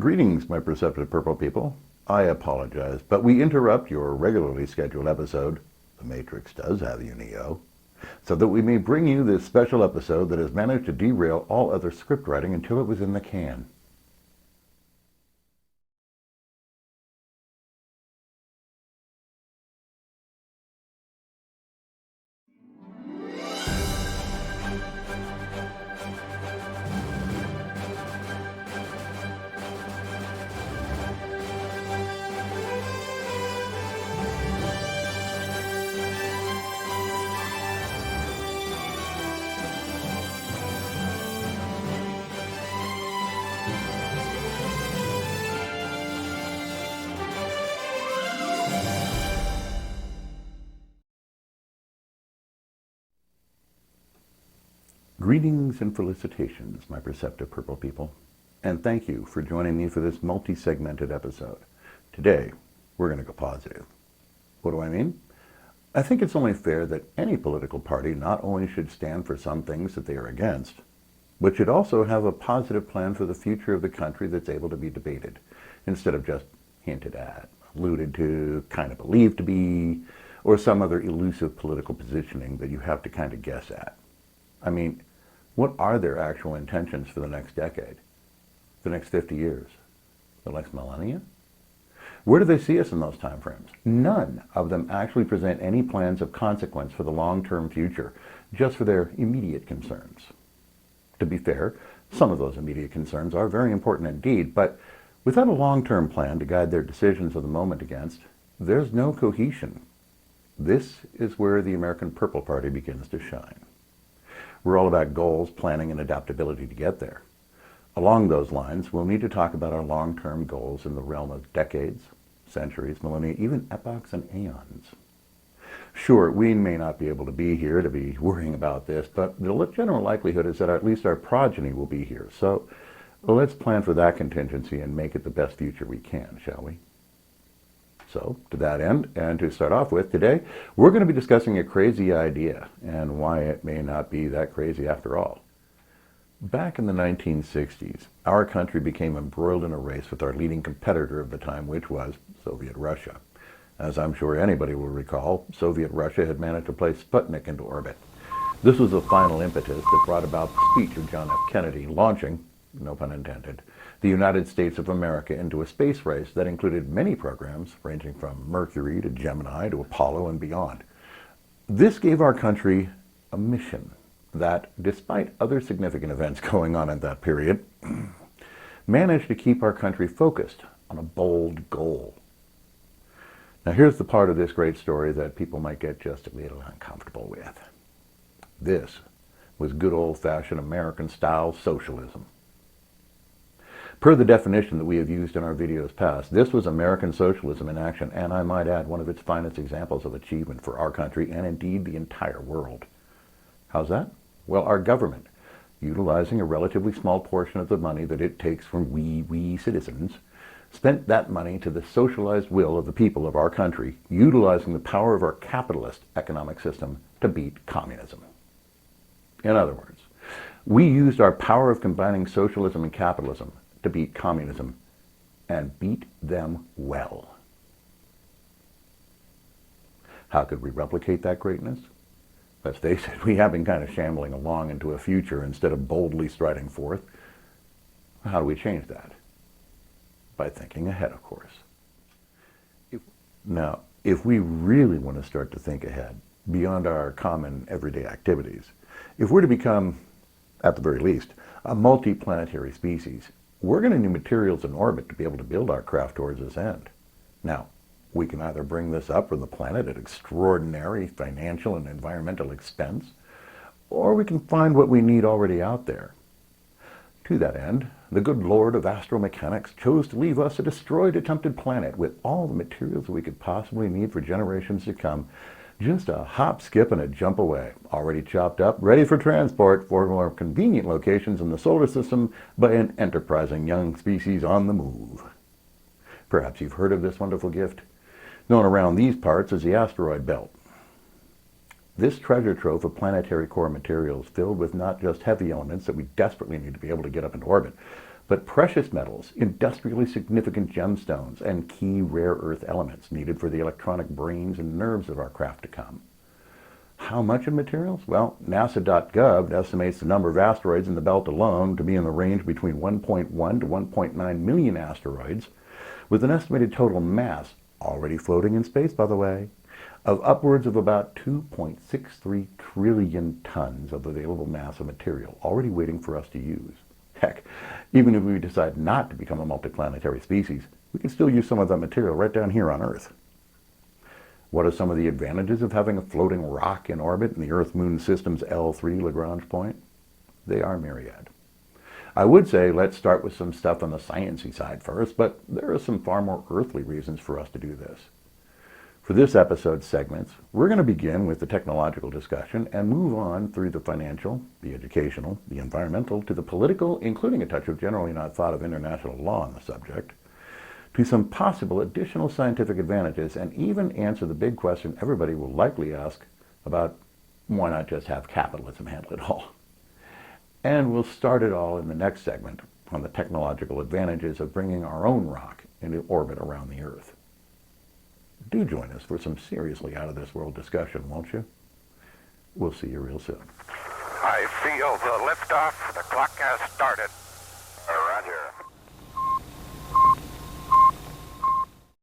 Greetings, my perceptive purple people. I apologize, but we interrupt your regularly scheduled episode, The Matrix Does Have You, Neo, so that we may bring you this special episode that has managed to derail all other script writing until it was in the can. Greetings and felicitations, my perceptive purple people, and thank you for joining me for this multi-segmented episode. Today, we're going to go positive. What do I mean? I think it's only fair that any political party not only should stand for some things that they are against, but should also have a positive plan for the future of the country that's able to be debated, instead of just hinted at, alluded to, kind of believed to be, or some other elusive political positioning that you have to kind of guess at. I mean, what are their actual intentions for the next decade, the next 50 years, the next millennia? Where do they see us in those time frames? None of them actually present any plans of consequence for the long-term future, just for their immediate concerns. To be fair, some of those immediate concerns are very important indeed, but without a long-term plan to guide their decisions of the moment against, there's no cohesion. This is where the American Purple Party begins to shine. We're all about goals, planning, and adaptability to get there. Along those lines, we'll need to talk about our long-term goals in the realm of decades, centuries, millennia, even epochs and aeons. Sure, we may not be able to be here to be worrying about this, but the general likelihood is that at least our progeny will be here. So let's plan for that contingency and make it the best future we can, shall we? So, to that end, and to start off with, today, we're going to be discussing a crazy idea and why it may not be that crazy after all. Back in the 1960s, our country became embroiled in a race with our leading competitor of the time, which was Soviet Russia. As I'm sure anybody will recall, Soviet Russia had managed to place Sputnik into orbit. This was the final impetus that brought about the speech of John F. Kennedy, launching, no pun intended, the United States of America into a space race that included many programs ranging from Mercury to Gemini to Apollo and beyond. This gave our country a mission that, despite other significant events going on at that period, managed to keep our country focused on a bold goal. Now here's the part of this great story that people might get just a little uncomfortable with. This was good old-fashioned American-style socialism. Per the definition that we have used in our videos past, this was American socialism in action, and I might add, one of its finest examples of achievement for our country and indeed the entire world. How's that? Well, our government, utilizing a relatively small portion of the money that it takes from we citizens, spent that money to the socialized will of the people of our country, utilizing the power of our capitalist economic system to beat communism. In other words, we used our power of combining socialism and capitalism to beat communism, and beat them well. How could we replicate that greatness? Let's face it, we have been kind of shambling along into a future instead of boldly striding forth. How do we change that? By thinking ahead, of course. Now, if we really want to start to think ahead, beyond our common everyday activities, if we're to become, at the very least, a multi-planetary species, we're going to need materials in orbit to be able to build our craft towards this end. Now, we can either bring this up from the planet at extraordinary financial and environmental expense, or we can find what we need already out there. To that end, the good Lord of astromechanics chose to leave us a destroyed, attempted planet with all the materials we could possibly need for generations to come, just a hop, skip, and a jump away, already chopped up, ready for transport for more convenient locations in the solar system by an enterprising young species on the move. Perhaps you've heard of this wonderful gift, known around these parts as the asteroid belt. This treasure trove of planetary core materials filled with not just heavy elements that we desperately need to be able to get up into orbit, but precious metals, industrially significant gemstones, and key rare earth elements needed for the electronic brains and nerves of our craft to come. How much in materials? Well, NASA.gov estimates the number of asteroids in the belt alone to be in the range between 1.1 to 1.9 million asteroids, with an estimated total mass, already floating in space by the way, of upwards of about 2.63 trillion tons of available mass of material already waiting for us to use. Heck, even if we decide not to become a multiplanetary species, we can still use some of that material right down here on Earth. What are some of the advantages of having a floating rock in orbit in the Earth-Moon system's L3 Lagrange point? They are myriad. I would say let's start with some stuff on the sciencey side first, but there are some far more earthly reasons for us to do this. For this episode's segments, we're going to begin with the technological discussion and move on through the financial, the educational, the environmental, to the political, including a touch of generally not thought of international law on the subject, to some possible additional scientific advantages, and even answer the big question everybody will likely ask about why not just have capitalism handle it all. And we'll start it all in the next segment on the technological advantages of bringing our own rock into orbit around the Earth. Do join us for some seriously out-of-this-world discussion, won't you? We'll see you real soon. I feel the liftoff. The clock has started.